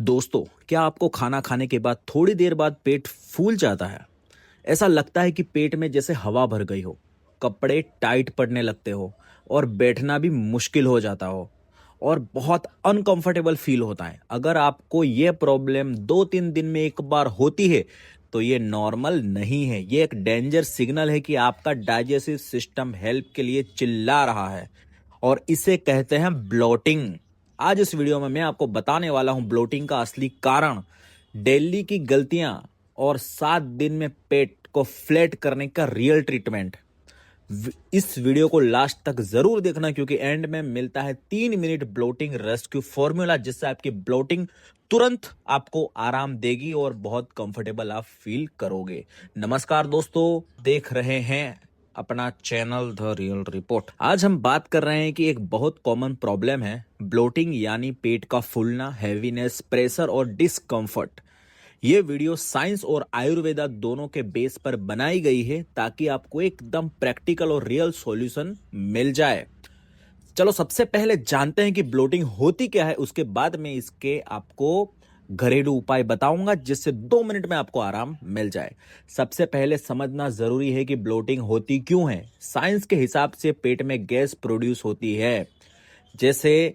दोस्तों, क्या आपको खाना खाने के बाद थोड़ी देर बाद पेट फूल जाता है? ऐसा लगता है कि पेट में जैसे हवा भर गई हो, कपड़े टाइट पड़ने लगते हो और बैठना भी मुश्किल हो जाता हो और बहुत अनकंफर्टेबल फील होता है। अगर आपको ये प्रॉब्लम 2-3 दिन में एक बार होती है, तो ये नॉर्मल नहीं है। ये एक डेंजर सिग्नल है कि आपका डाइजेस्टिव सिस्टम हेल्प के लिए चिल्ला रहा है और इसे कहते हैं ब्लोटिंग। आज इस वीडियो में मैं आपको बताने वाला हूं ब्लोटिंग का असली कारण, डेली की गलतियां और 7 दिन में पेट को फ्लैट करने का रियल ट्रीटमेंट। इस वीडियो को लास्ट तक जरूर देखना क्योंकि एंड में मिलता है 3 मिनट ब्लोटिंग रेस्क्यू फॉर्मूला जिससे आपकी ब्लोटिंग तुरंत आपको आराम देगी और बहुत कंफर्टेबल आप फील करोगे। नमस्कार दोस्तों, देख रहे हैं अपना चैनल द रियल रिपोर्ट। आज हम बात कर रहे हैं कि एक बहुत कॉमन प्रॉब्लम है ब्लोटिंग, यानी पेट का फूलना, हैवीनेस, प्रेशर और डिस्कम्फर्ट। ये वीडियो साइंस और आयुर्वेदा दोनों के बेस पर बनाई गई है ताकि आपको एकदम प्रैक्टिकल और रियल सॉल्यूशन मिल जाए। चलो सबसे पहले जानते हैं कि ब्लोटिंग होती क्या है, उसके बाद में इसके आपको घरेलू उपाय बताऊंगा जिससे 2 मिनट में आपको आराम मिल जाए। सबसे पहले समझना जरूरी है कि ब्लोटिंग होती क्यों है। साइंस के हिसाब से पेट में गैस प्रोड्यूस होती है, जैसे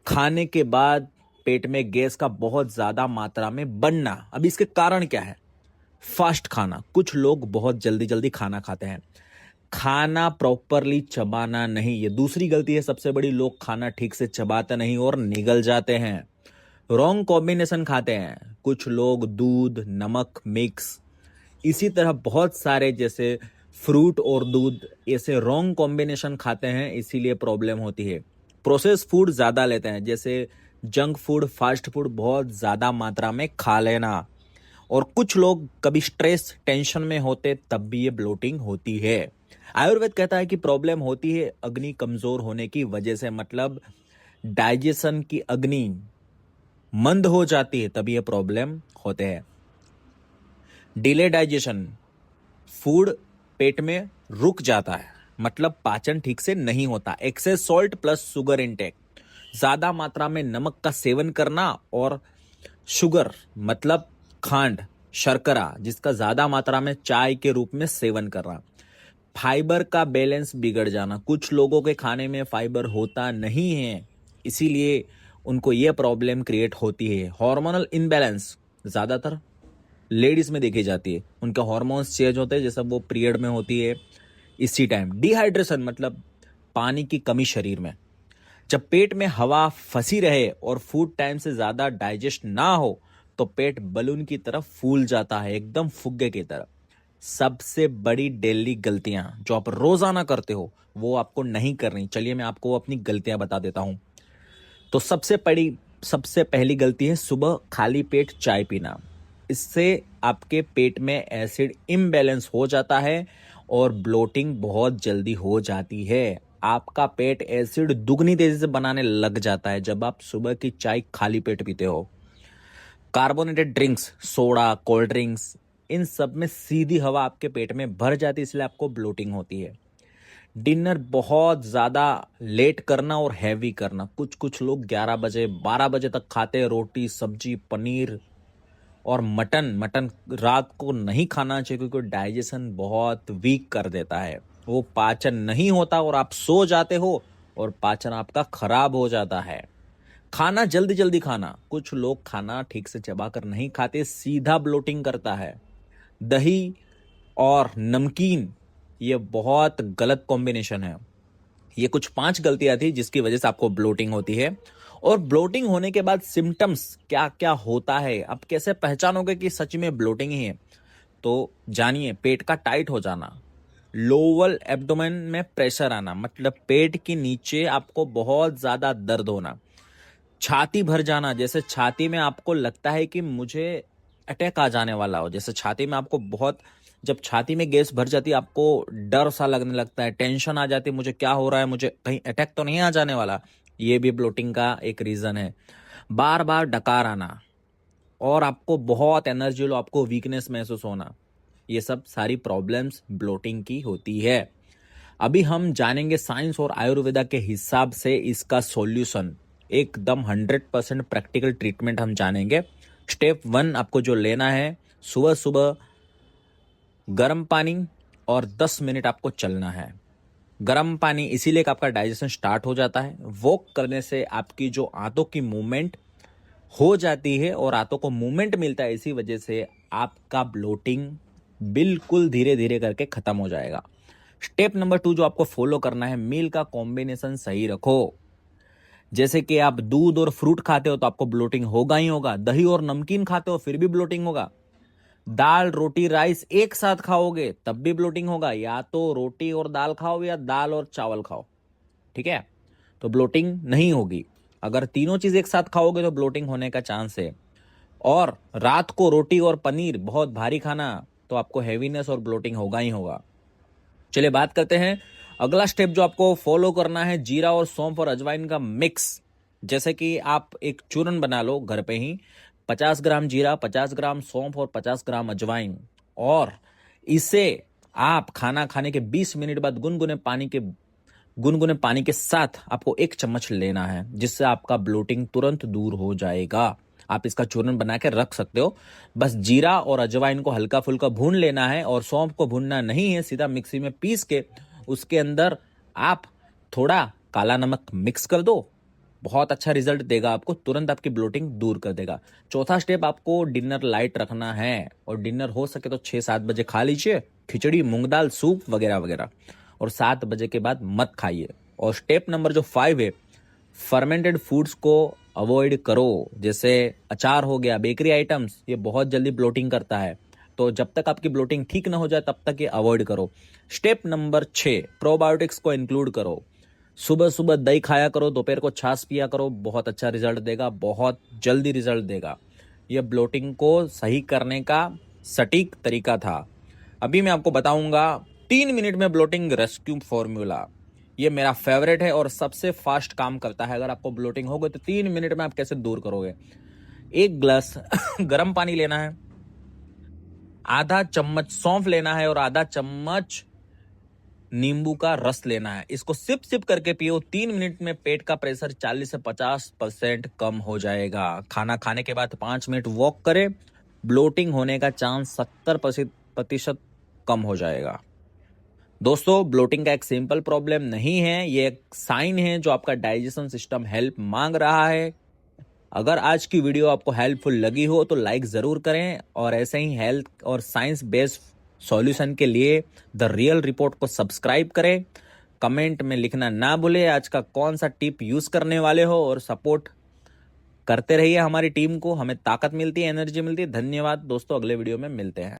खाने के बाद पेट में गैस का बहुत ज्यादा मात्रा में बनना। अब इसके कारण क्या है? फास्ट खाना, कुछ लोग बहुत जल्दी जल्दी खाना खाते हैं, खाना प्रॉपरली चबाना नहीं, ये दूसरी गलती है सबसे बड़ी। लोग खाना ठीक से चबाते नहीं और निगल जाते हैं। रॉन्ग कॉम्बिनेशन खाते हैं, कुछ लोग दूध नमक मिक्स, इसी तरह बहुत सारे जैसे फ्रूट और दूध, ऐसे रॉन्ग कॉम्बिनेशन खाते हैं, इसीलिए प्रॉब्लम होती है। प्रोसेस फूड ज्यादा लेते हैं, जैसे जंक फूड, फास्ट फूड बहुत ज्यादा मात्रा में खा लेना, और कुछ लोग कभी स्ट्रेस टेंशन में होते तब भी ये ब्लोटिंग होती है। आयुर्वेद कहता है कि प्रॉब्लम होती है अग्नि कमजोर होने की वजह से, मतलब डाइजेशन की अग्नि मंद हो जाती है तभी ये प्रॉब्लम होते हैं। डिले डाइजेशन, फूड पेट में रुक जाता है, मतलब पाचन ठीक से नहीं होता। Excess salt plus sugar intake, ज्यादा मात्रा में नमक का सेवन करना, और शुगर मतलब खांड, शर्करा, जिसका ज्यादा मात्रा में चाय के रूप में सेवन करना। फाइबर का बैलेंस बिगड़ जाना, कुछ लोगों के खाने में फाइबर होता नहीं है, इसीलिए उनको यह प्रॉब्लम क्रिएट होती है। हार्मोनल इनबैलेंस ज्यादातर लेडीज में देखी जाती है, उनके हार्मोन्स चेंज होते हैं जैसे वो पीरियड में होती है इसी टाइम। डिहाइड्रेशन मतलब पानी की कमी शरीर में, जब पेट में हवा फंसी रहे और फूड टाइम से ज्यादा डाइजेस्ट ना हो तो पेट बलून की तरफ फूल जाता है, एकदम फुग्गे की तरह। सबसे बड़ी डेली गलतियां जो आप रोजाना करते हो वो आपको नहीं करनी। चलिए मैं आपको अपनी गलतियां बता देता हूं। तो सबसे पहली गलती है सुबह खाली पेट चाय पीना। इससे आपके पेट में एसिड इम्बैलेंस हो जाता है और ब्लोटिंग बहुत जल्दी हो जाती है। आपका पेट एसिड दुगनी तेजी से बनाने लग जाता है जब आप सुबह की चाय खाली पेट पीते हो। Carbonated drinks, soda, cold drinks, इन सब में सीधी हवा आपके पेट में भर जाती है, इसलिए आपको ब्लोटिंग होती है। डिनर बहुत ज्यादा लेट करना और हैवी करना, कुछ कुछ लोग 11 बजे 12 बजे तक खाते हैं रोटी सब्जी पनीर और मटन रात को नहीं खाना चाहिए क्योंकि डाइजेशन बहुत वीक कर देता है, वो पाचन नहीं होता और आप सो जाते हो और पाचन आपका खराब हो जाता है। खाना जल्दी जल्दी खाना, कुछ लोग खाना ठीक से चबाकर नहीं खाते, सीधा ब्लोटिंग करता है। दही और नमकीन, ये बहुत गलत कॉम्बिनेशन है। ये कुछ 5 गलतियां थी जिसकी वजह से आपको ब्लोटिंग होती है। और ब्लोटिंग होने के बाद सिम्टम्स क्या क्या होता है, आप कैसे पहचानोगे कि सच में ब्लोटिंग ही है? तो जानिए, पेट का टाइट हो जाना, लोअर एब्डोमेन में प्रेशर आना, मतलब पेट के नीचे आपको बहुत ज्यादा दर्द होना। छाती भर जाना, जैसे छाती में आपको लगता है कि मुझे अटैक आ जाने वाला हो, जैसे छाती में आपको बहुत, जब छाती में गैस भर जाती है आपको डर सा लगने लगता है, टेंशन आ जाती है, मुझे क्या हो रहा है, मुझे कहीं अटैक तो नहीं आ जाने वाला। ये भी ब्लोटिंग का एक रीजन है। बार बार डकार आना और आपको बहुत एनर्जी लो, आपको वीकनेस महसूस होना, ये सब सारी प्रॉब्लम्स ब्लोटिंग की होती है। अभी हम जानेंगे साइंस और आयुर्वेदा के हिसाब से इसका सॉल्यूशन। एकदम 100% प्रैक्टिकल ट्रीटमेंट हम जानेंगे। स्टेप 1 आपको जो लेना है, सुबह सुबह गर्म पानी और 10 मिनट आपको चलना है। गर्म पानी इसीलिए कि आपका डाइजेशन स्टार्ट हो जाता है। वॉक करने से आपकी जो आंतों की मूवमेंट हो जाती है और आंतों को मूवमेंट मिलता है, इसी वजह से आपका ब्लोटिंग बिल्कुल धीरे धीरे करके खत्म हो जाएगा। स्टेप नंबर 2 जो आपको फॉलो करना है, मील का कॉम्बिनेशन सही रखो। जैसे कि आप दूध और फ्रूट खाते हो तो आपको ब्लोटिंग होगा ही होगा, दही और नमकीन खाते हो फिर भी ब्लोटिंग होगा, दाल रोटी राइस एक साथ खाओगे तब भी ब्लोटिंग होगा, या तो रोटी और दाल खाओ या दाल और चावल खाओ, ठीक है, तो ब्लोटिंग नहीं होगी। अगर तीनों चीज एक साथ खाओगे तो ब्लोटिंग होने का चांस है। और रात को रोटी और पनीर बहुत भारी खाना तो आपको हैवीनेस और ब्लोटिंग होगा ही होगा। चलिए बात करते हैं अगला स्टेप जो आपको फॉलो करना है, जीरा और सौंफ और अजवाइन का मिक्स। जैसे कि आप एक चूरन बना लो घर पे ही, 50 ग्राम जीरा, 50 ग्राम सौंफ और 50 ग्राम अजवाइन, और इसे आप खाना खाने के 20 मिनट बाद गुनगुने पानी के साथ आपको 1 चम्मच लेना है, जिससे आपका ब्लोटिंग तुरंत दूर हो जाएगा। आप इसका चूरन बना के रख सकते हो। बस जीरा और अजवाइन को हल्का फुल्का भून लेना है और सौंफ को भूनना नहीं है, सीधा मिक्सी में पीस के उसके अंदर आप थोड़ा काला नमक मिक्स कर दो, बहुत अच्छा रिजल्ट देगा आपको, तुरंत आपकी ब्लोटिंग दूर कर देगा। चौथा स्टेप, आपको डिनर लाइट रखना है और डिनर हो सके तो 6-7 बजे खा लीजिए, खिचड़ी, मूंग दाल, सूप वगैरह वगैरह, और 7 बजे के बाद मत खाइए। और स्टेप नंबर जो 5 है, फर्मेंटेड फूड्स को अवॉइड करो, जैसे अचार हो गया, बेकरी आइटम्स, ये बहुत जल्दी ब्लोटिंग करता है, तो जब तक आपकी ब्लोटिंग ठीक ना हो जाए तब तक ये अवॉइड करो। स्टेप नंबर 6, प्रोबायोटिक्स को इंक्लूड करो। सुबह सुबह दही खाया करो, दोपहर को छाछ पिया करो, बहुत अच्छा रिजल्ट देगा, बहुत जल्दी रिजल्ट देगा। यह ब्लोटिंग को सही करने का सटीक तरीका था। अभी मैं आपको बताऊंगा 3 मिनट में ब्लोटिंग रेस्क्यू फॉर्मूला। ये मेरा फेवरेट है और सबसे फास्ट काम करता है। अगर आपको ब्लोटिंग हो गई तो 3 मिनट में आप कैसे दूर करोगे। 1 ग्लास गर्म पानी लेना है, आधा चम्मच सौंफ लेना है और आधा चम्मच नींबू का रस लेना है। इसको सिप सिप करके पियो, 3 मिनट में पेट का प्रेशर 40 से 50% कम हो जाएगा। खाना खाने के बाद 5 मिनट वॉक करें, ब्लोटिंग होने का चांस 70% कम हो जाएगा। दोस्तों, ब्लोटिंग का एक सिंपल प्रॉब्लम नहीं है, ये एक साइन है जो आपका डाइजेशन सिस्टम हेल्प मांग रहा है। अगर आज की वीडियो आपको हेल्पफुल लगी हो तो लाइक जरूर करें, और ऐसे ही हेल्थ और साइंस बेस्ड सॉल्यूशन के लिए द रियल रिपोर्ट को सब्सक्राइब करें। कमेंट में लिखना ना भूलें आज का कौन सा टिप यूज करने वाले हो, और सपोर्ट करते रहिए हमारी टीम को, हमें ताकत मिलती है, एनर्जी मिलती है। धन्यवाद दोस्तों, अगले वीडियो में मिलते हैं।